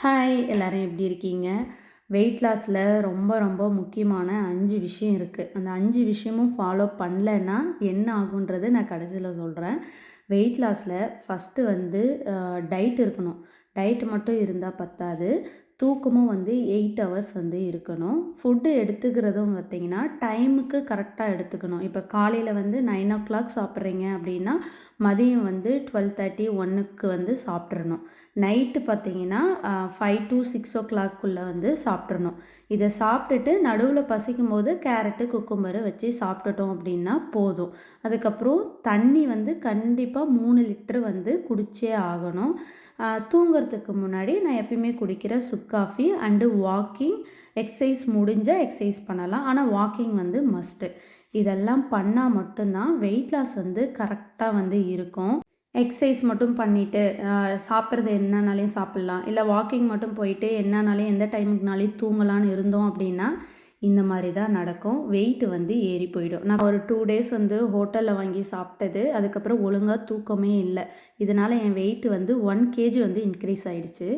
Hi எல்லாரும் எப்படி இருக்கீங்க? வெயிட் லாஸில் ரொம்ப ரொம்ப முக்கியமான 5 விஷயம் இருக்குது. அந்த 5 விஷயமும் ஃபாலோ பண்ணலன்னா என்ன ஆகுன்றது நான் கடைசியில் சொல்கிறேன். வெயிட் லாஸில் ஃபஸ்ட்டு வந்து டயட் இருக்கணும். டயட் மட்டும் இருந்தால் பத்தாது. தூக்கமும் வந்து 8 ஹவர்ஸ் வந்து இருக்கணும். ஃபுட்டு எடுத்துக்கிறதும் பார்த்திங்கன்னா டைமுக்கு கரெக்டாக எடுத்துக்கணும். இப்போ காலையில் வந்து 9 o'clock சாப்பிட்றீங்க அப்படின்னா மதியம் வந்து 12:30 1க்கு வந்து சாப்பிட்றணும். நைட்டு பார்த்திங்கன்னா 5 to 6 o'clock வந்து சாப்பிட்றணும். இதை சாப்பிட்டுட்டு நடுவில் பசிக்கும் போது கேரட்டு குக்கும்பரை வச்சு சாப்பிட்டுட்டோம் அப்படின்னா போதும். அதுக்கப்புறம் தண்ணி வந்து கண்டிப்பாக 3 லிட்டர் வந்து குடிச்சே ஆகணும். தூங்குறதுக்கு முன்னாடி நான் எப்பயுமே குடிக்கிற சுக்காஃபி அண்டு வாக்கிங், எக்ஸசைஸ் முடிஞ்சால் எக்ஸசைஸ் பண்ணலாம். ஆனால் வாக்கிங் வந்து மஸ்ட்டு. இதெல்லாம் பண்ணால் மட்டும்தான் வெயிட் லாஸ் வந்து கரெக்டாக வந்து இருக்கும். எக்ஸசைஸ் மட்டும் பண்ணிவிட்டு சாப்பிட்றது என்னன்னாலையும் சாப்பிட்லாம், இல்லை வாக்கிங் மட்டும் போயிட்டு என்னன்னாலையும் எந்த டைமுக்குனாலையும் தூங்கலான்னு இருந்தோம் அப்படின்னா இந்த மாதிரி தான் நடக்கும். வெயிட் வந்து ஏறி போயிடும். நான் ஒரு 2 டேஸ் வந்து ஹோட்டலில் வாங்கி சாப்பிட்டது, அதுக்கப்புறம் ஒழுங்காக தூக்கமே இல்லை. இதனால் என் வெயிட் வந்து 1 kg வந்து இன்க்ரீஸ் ஆகிடுச்சு.